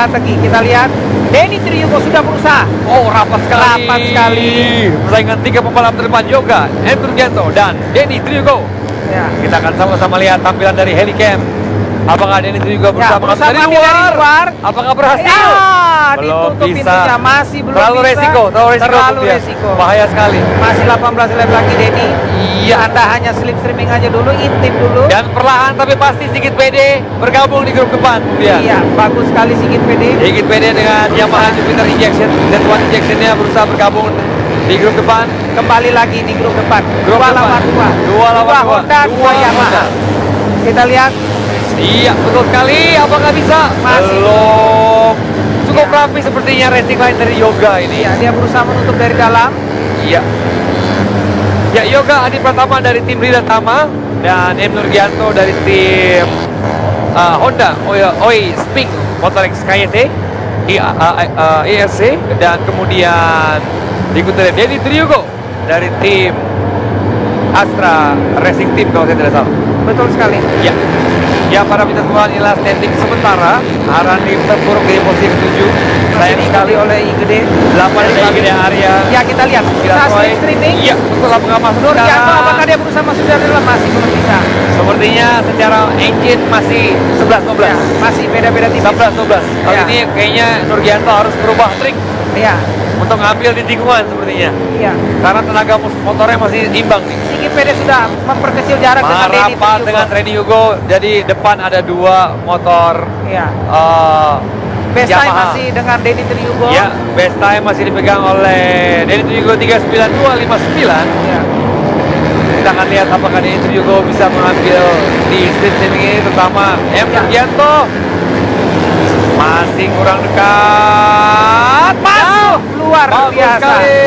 strategi. Kita lihat Denny Triugo sudah berusaha. Oh, rapat sekali. Rapat sekali. Persaingan 3 pembalap terdepan Yoga, Nurgianto, dan Denny Triugo. Ya. Kita akan sama-sama lihat tampilan dari Helikem. Apakah Denny Triugo berusaha mengambil dari luar? Apakah berhasil? Ya, Belum ditutup bisa. pintunya, masih belum Terlalu bisa. resiko, Terlalu dia. resiko. Bahaya sekali. Masih 18 lap lagi Denny. Iya. Anda hanya slipstreaming aja dulu, intip dulu. Dan perlahan tapi pasti Sigit PD bergabung di grup depan. Iya, bagus sekali Sigit PD. Sigit PD dengan Yamaha Jupiter Injection dan One Injection-nya berusaha bergabung di grup depan. Kembali lagi di grup depan. Grup Dua depan. lawan dua. Dua lawan dua. Honda, dua Yamaha. Kita lihat. Iya, betul sekali. Apakah bisa? Masih. Belum. Cukup Ya. rapi sepertinya racing line dari Yoga ini. Iya, dia berusaha menutup dari dalam. Iya. Ya, Yoga Adi Pratama dari tim Rida Tama dan M. Nurgianto dari tim Honda Oi Sping Motorex KYT IRC, dan kemudian diikuti oleh Denny Triugo dari tim Astra Racing Team kalau saya tidak salah. Betul sekali. Ya. Ya, para pemirsa semua, inilah standing sementara. Harani terpuruk di posisi ke-7. Sayang sekali oleh IGD. 8 dari IGD Arya. Ya, kita lihat. Saat streaming. Iya, betul, apakah masuk Nurgianto, apakah sekarang? dia berusaha masuk dari dalam? Masih belum bisa. Sepertinya secara engine masih 11-12. Ya, masih beda-beda tipis. 11-12. Kali Ya. ini kayaknya Nurgianto harus berubah trik Iya. untuk ngambil di tikungan sepertinya. Iya. Karena tenaga motornya masih imbang nih. Sigit PD sudah memperkecil jarak dengan Denny Merapat Triugo. dengan Denny Hugo. Jadi depan ada 2 motor Iya. eh, Best time Yamaha. masih dengan Denny Triugo. Ya, best time masih dipegang oleh Denny Triugo 39259. Iya. Kita akan lihat apakah Denny Triugo bisa mengambil di street streaming ini, terutama M. Nurgianto. Masih kurang dekat. Masuk luar Bagus biasa. sekali.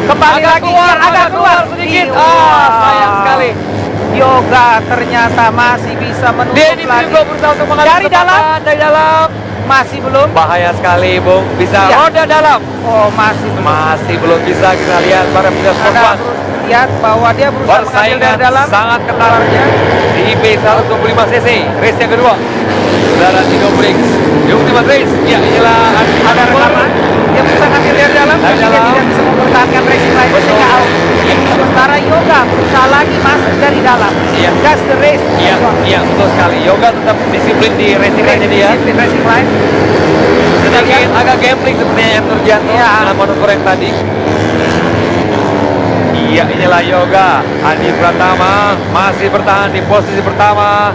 Kembali Agak lagi, keluar, agak agak keluar sedikit. Wah. Sayang sekali. Yoga ternyata masih bisa menutup Denny lagi. Triugo berusaha untuk mengambil Dari dalam. kesempatan dari dalam. Masih belum. Bahaya sekali, Bung. Bisa Iya. roda dalam. Oh, masih belum. Masih belum bisa. Kita lihat para pemirsa Anda Sport One. harus lihat bahwa dia berusaha mengambil Persaingan dari dalam. sangat ketat di IP 125 cc. Race yang kedua. Saudara Tino Briggs. Di Ultimate Race. Ya, inilah Ada rekaman. Dia berusaha ngambil dari dalam, Dari tapi dia dalam. tidak bisa mempertahankan racing line Betul. sehingga out. Sementara Yoga berusaha lagi masuk dari dalam. Iya. Gas the race. Iya, iya, betul sekali. Yoga tetap disiplin di racing line dia. Disiplin racing line. Sedikit agak gambling sepertinya yang Nurgianto Iya. dengan manuver yang tadi. Iya, inilah Yoga Adi Pratama masih bertahan di posisi pertama.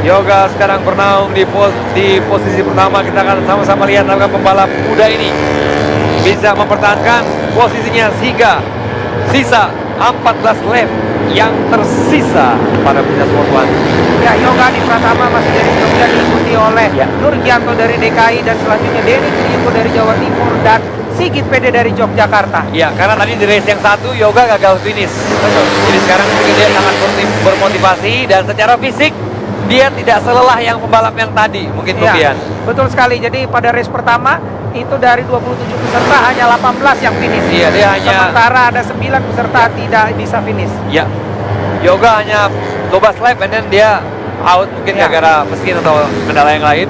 Yoga sekarang bernaung di posisi pertama. Kita akan sama-sama lihat apakah pembalap muda ini bisa mempertahankan posisinya hingga sisa 14 lap yang tersisa pada pemirsa Sport One. Ya, Yoga di Pratama masih jadi kemudian diikuti oleh Ya. Nurgianto dari DKI dan selanjutnya Denny Triugo dari Jawa Timur dan Sigit PD dari Yogyakarta. Ya, karena tadi di race yang satu Yoga gagal finish. Jadi sekarang dia sangat bermotivasi dan secara fisik dia tidak selelah yang pembalap yang tadi mungkin kemudian. Betul sekali. Jadi pada race pertama itu dari 27 peserta hanya 18 yang finish. Iya, dia hanya Sementara ada 9 peserta tidak bisa finish. ya. Yoga hanya 12 lap and then dia out mungkin Ya. gara-gara mesin atau kendala yang lain.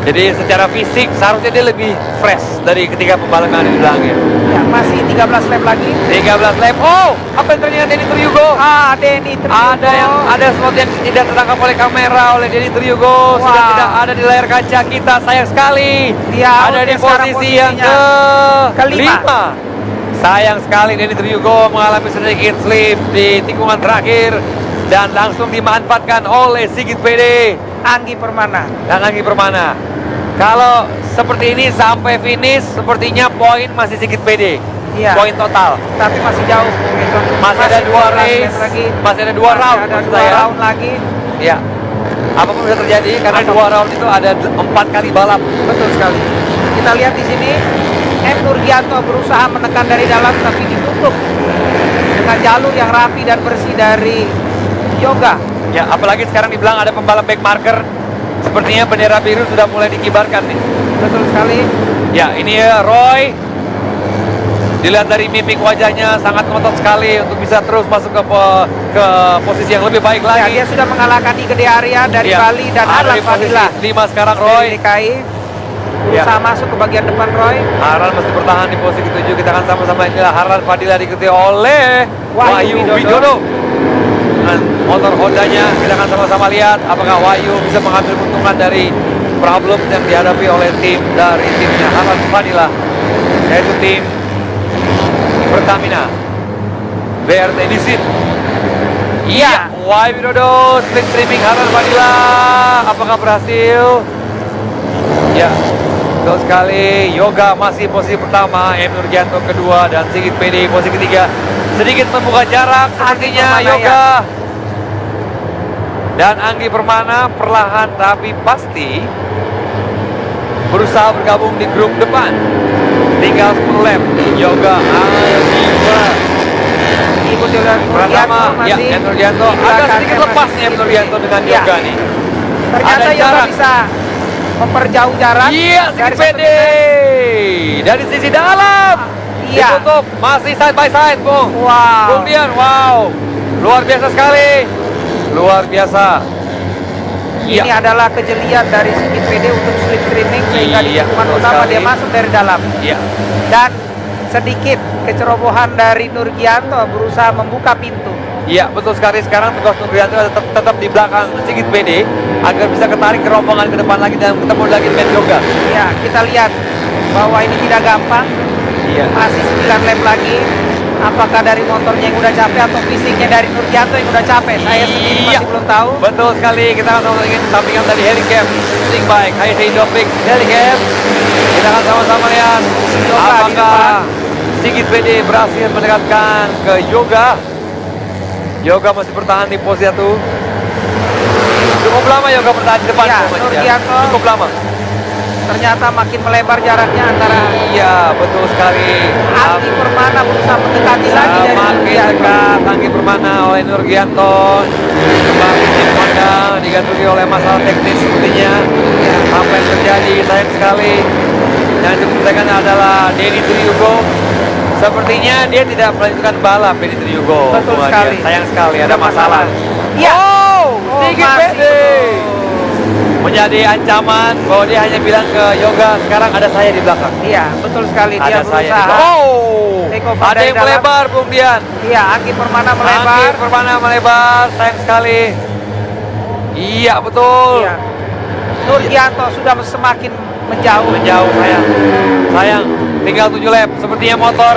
Jadi secara fisik seharusnya dia lebih fresh dari ketiga pembalap yang ada di belakangnya. Ya, masih 13 lap lagi. 13 lap. Oh, apa yang terjadi dengan Denny Triugo? Denny Triugo. Ada sesuatu yang tidak tertangkap oleh kamera oleh Denny Triugo. Sudah Wah. tidak ada di layar kaca kita, sayang sekali. Dia ada out di ya, sekarang posisi yang posisinya kelima. kelima. Sayang sekali Denny Triugo mengalami sedikit slip di tikungan terakhir dan langsung dimanfaatkan oleh Sigit PD Anggi Permana. dan Anggi Permana. Kalau seperti ini sampai finish sepertinya poin masih Sigit PD. Iya. Poin total. Tapi masih jauh. Masih ada 2 12 race, lagi. masih ada 2 round Ada maksud 2 saya. round lagi. Ya, apapun bisa terjadi karena Apapun. 2 round itu ada 4 kali balap. Betul sekali. Kita lihat di sini M. Nurgianto berusaha menekan dari dalam tapi ditutup dengan jalur yang rapi dan bersih dari Yoga. Ya, apalagi sekarang di belakang ada pembalap back marker. Sepertinya bendera biru sudah mulai dikibarkan nih. Betul sekali. Ya, ini ya Roy. Dilihat dari mimik wajahnya sangat ngotot sekali untuk bisa terus masuk ke posisi yang lebih baik Ya, lagi. dia sudah mengalahkan Igede Arya dari Ya, Bali dan ada Alan di posisi Fadila 5 sekarang dari Roy. DKI. berusaha masuk ke bagian depan Roy. Harlan masih bertahan di posisi ke-7. Kita akan sama-sama inilah Harlan Fadila diikuti oleh Wahyu Widodo. Dengan motor Hondanya kita akan sama-sama lihat apakah Wahyu bisa mengambil keuntungan dari problem yang dihadapi oleh tim dari timnya Harlan Fadila, yaitu tim Pertamina BRT Disin. Iya, Wahyu Widodo split streaming Harlan Fadila, apakah berhasil? Ya, betul sekali. Yoga masih posisi pertama, M. Nurgianto kedua, dan Sigit PD posisi ketiga. Sedikit membuka jarak sepertinya Yoga dan Anggi Permana perlahan tapi pasti berusaha bergabung di grup depan. Tinggal 10 lap. Yoga, Anggi Ikuti oleh pertama, ya, M. Nurgianto agak sedikit lepas M. Nurgianto dengan Yoga nih. Ternyata Ada Yoga jarak. bisa memperjauh jarak. Iya, Sigit PD dari sisi dalam. Iya. Ditutup, masih side by side, Bung. Wow. Bung Dian, wow. Luar biasa sekali. Luar biasa. Ini Iya. adalah kejelian dari Sigit PD untuk slip streaming sehingga di Iya, tikungan betul utama sekali. dia masuk dari dalam. Iya. Dan sedikit kecerobohan dari Nurgianto berusaha membuka pintu. Iya, betul sekali. Sekarang tugas Nurgianto tetap di belakang Sigit PD agar bisa ketarik ke rombongan ke depan lagi dan ketemu lagi dengan Yoga. Ya, kita lihat bahwa ini tidak gampang. Iya. Masih 9 lap lagi. Apakah dari motornya yang udah capek atau fisiknya dari Nurgianto yang udah capek? Saya sendiri Iya. masih belum tahu. Betul sekali. Kita akan ingin sampingan dari Helicam Sing Bike, Hai Dopik, Helicam. Kita akan sama-sama lihat Yoga di depan. apakah Sigit PD berhasil mendekatkan ke Yoga. Yoga masih bertahan di posisi 1. Cukup lama Yoga bertahan di depan. Ya, Bung, Nurgianto. cukup lama. Ternyata makin melebar jaraknya antara Iya, betul sekali. Anggi Permana berusaha mendekati lagi dari Makin Nurgianto. dekat Anggi Permana oleh Nurgianto. Kembali tim Honda digantunggi oleh masalah teknis sepertinya. Apa yang terjadi, sayang sekali. Yang diperhatikan adalah Denny Triugo. Sepertinya dia tidak melanjutkan balap, Denny Triugo. Betul Bung sekali. Adian. Sayang sekali, ada Ada masalah. masalah. Iya. Oh, Sigit masih PD. betul. Menjadi ancaman bahwa dia hanya bilang ke Yoga, sekarang ada saya di belakang. Iya, betul sekali dia Ada saya di berusaha. belakang. Oh, take over ada dari yang dalam. melebar, Bung Dian. Iya, Anggi Permana melebar. Anggi Permana melebar, sayang sekali. Iya, betul. Iya. Nurgianto sudah semakin menjauh. Menjauh sayang. Sayang, tinggal 7 lap. Sepertinya motor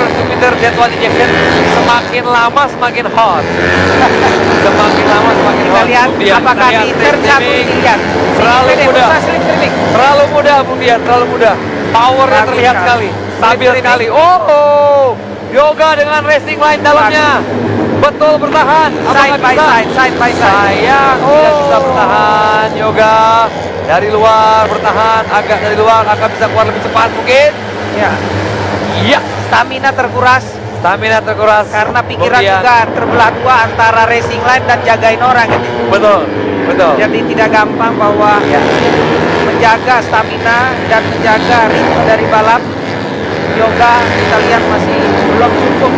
Jupiter Z1 Injection semakin lama semakin hot. Semakin lama semakin Kita hot. lihat Bung Dian. apakah Kita lihat di turn 1 streaming. dilihat. Terlalu Sigit PD mudah. berusaha slip streaming. Terlalu mudah, Bung Dian, terlalu mudah. Powernya Bagus terlihat sekali. sekali, stabil Slip sekali. Oh, Yoga dengan racing line dalamnya. Betul bertahan. Apakah Side by bisa? side, side by side. Sayang, tidak bisa bertahan. Yoga dari luar bertahan, agak dari luar akan bisa keluar lebih cepat mungkin. Ya, Iya, stamina terkuras stamina terkuras karena pikiran Bung Dian. juga terbelah dua antara racing line dan jagain orang gitu. Betul, betul. Jadi tidak gampang bahwa Ya. menjaga stamina dan menjaga ritme dari balap. Yoga kita lihat masih belum cukup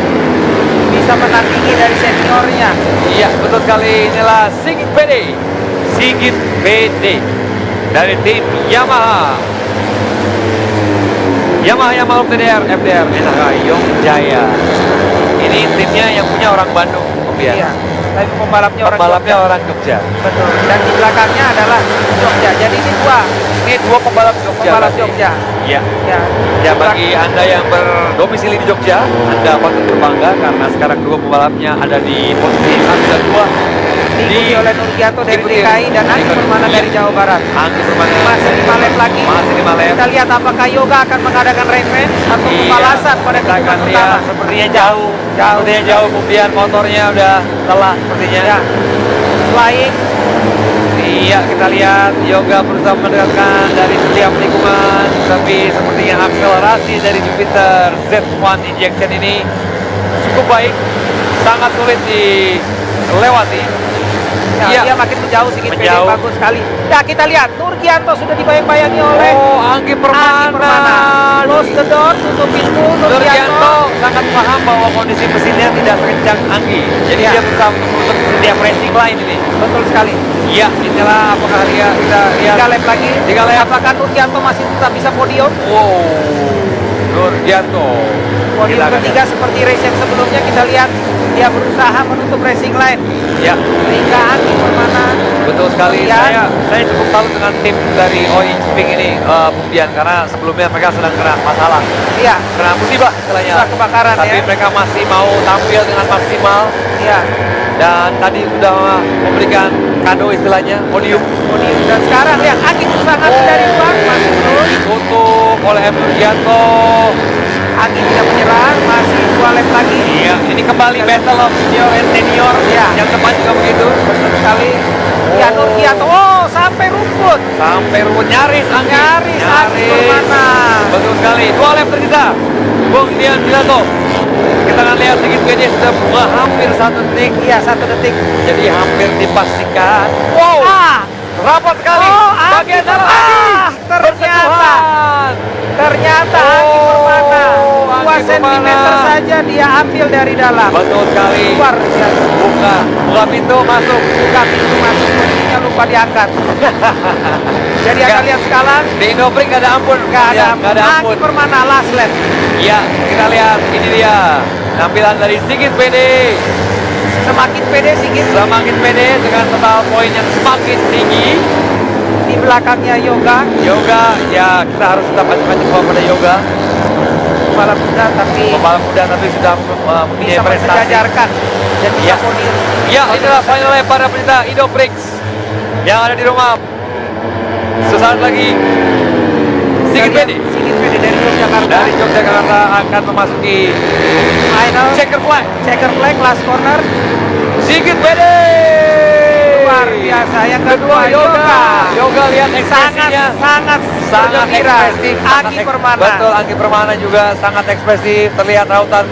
bisa menandingi dari seniornya. Iya, betul sekali. Inilah Sigit PD. Sigit PD dari tim Yamaha. Yamaha FDR NH Yong Jaya. Ini timnya yang punya orang Bandung, kemudian. Iya. Tapi pembalapnya orang Pembalapnya Jogja. orang Jogja. Betul. Dan di belakangnya adalah Jogja. Jadi ini Ini 2 pembalap Jogja. pembalap berarti. Jogja. Iya. Ya. Ya, bagi Anda yang berdomisili di Jogja, Anda patut berbangga karena sekarang 2 pembalapnya ada di posisi 1 dan 2. Diikuti oleh Nurgianto dari Diikuti- DKI dan Anggi diikuti- Permana dari iya. Jawa Barat. Anggi Permana Masih 5 lap lagi. Masih 5 lap. Kita lihat apakah Yoga akan mengadakan revenge atau Iya, pembalasan pada kita tikungan akan pertama. lihat. Sepertinya jauh. Sepertinya jauh, kemudian motornya udah lelah sepertinya. Ya. Flying. Iya, kita lihat Yoga berusaha mendekatkan dari setiap lingkungan, tapi sepertinya akselerasi dari Jupiter Z1 Injection ini cukup baik, sangat sulit dilewati. Ya, Iya. dia makin menjauh sedikit. Menjauh. Bagus sekali. Ya, kita lihat Nurgianto sudah dibayang-bayangi oleh Oh, Anggi Permana. Close the door, tutup pintu. Nurgianto sangat paham bahwa kondisi mesinnya tidak sekencang Anggi. Jadi Ya. dia berusaha untuk setiap racing line ini. Betul sekali. Iya, inilah apakah dia kita lihat 3 lap lagi. 3 lap. Apakah Nurgianto masih tetap bisa podium? Wow, Nurgianto. Podium Kita akan ketiga seperti race yang sebelumnya kita lihat dia berusaha menutup racing line. Ya, Sehingga Anggi Permana betul sekali. Ya. Saya cukup salut dengan tim dari OI Sping ini, Bung Dian, karena sebelumnya mereka sedang kena masalah, ya kena musibah istilahnya. Musibah kebakaran, Tapi ya. mereka masih mau tampil dengan maksimal ya dan tadi sudah memberikan kado istilahnya podium. podium dan sekarang lihat Anggi berusaha ngambil dari luar masih terus. Ditutup oleh M. Nurgianto. Anggi tidak menyerah, masih 2 lap lagi. Iya, ini kembali battle of junior and senior. Iya. Yang depan juga begitu. Betul sekali. Ya Nurgianto, oh sampai rumput. Sampai rumput nyaris Anggi. Nyaris Anggi Permana. Betul sekali. 2 lap tersisa. Bung Dian Pilato. Kita akan lihat sedikit PD sudah hampir 1 detik. Iya 1 detik. Jadi hampir dipastikan. Wow. Rapat sekali. Oh, Anggi Bagian dalam Permana. Ternyata Anggi Permana 2 Anggi cm Permana. saja dia ambil dari dalam. Betul sekali. Luar biasa. Buka pintu masuk. Buka pintu masuk, posisinya lupa diangkat. Jadi akan lihat sekarang Di Indoprix nggak ada ampun. nggak ada, Ya, nggak ada Anggi ampun. Permana last lap. Iya, kita lihat ini dia tampilan dari Sigit PD. Semakin pede Sigit, Semakin PD dengan total poin yang semakin tinggi. di belakangnya Yoga Yoga, ya kita harus tetap acung-acung pada Yoga. pembalap muda tapi Pembalap muda tapi sudah mempunyai bisa prestasi. mensejajarkan dan bisa Ya. podium. Ya, inilah final lap para pecinta Indoprix yang ada di rumah. Sesaat lagi Sigit PD Sigit pede dari Yogyakarta. dari Yogyakarta akan memasuki Final checker flag. checker flag last corner. Sigit PD Luar biasa. Yang kedua Yoga. Yoga lihat Sangat ekspresinya sangat bergembira. ekspresif. Anggi Permana. Betul, Anggi Permana juga sangat ekspresif. Terlihat rautan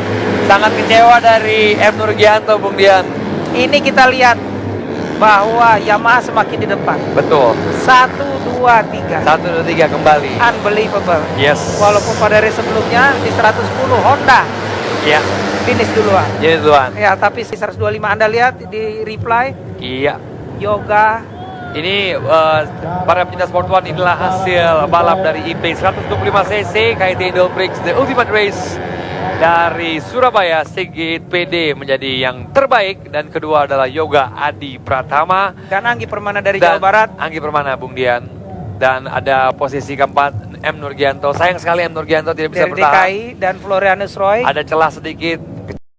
sangat kecewa dari M. Nurgianto, Bung Dian. Ini kita lihat bahwa Yamaha semakin di depan. Betul. 1, 2, 3. 1, 2, 3 kembali. Unbelievable. Yes. Walaupun pada race sebelumnya di 110 Honda Iya. finish duluan. Jadi tuan. Ya, tapi di 125 Anda lihat di reply Iya. Yoga. Ini para pecinta Sport One, inilah hasil balap dari IP 125cc KIT Indoprix The Ultimate Race dari Surabaya. Sigit PD menjadi yang terbaik dan kedua adalah Yoga Adi Pratama Dan Anggi Permana dari dan Jawa Barat. Anggi Permana, Bung Dian. Dan ada posisi keempat M. Nurgianto. Sayang sekali M. Nurgianto tidak bisa Dari bertahan. DKI dan Florianus Roy. Ada celah sedikit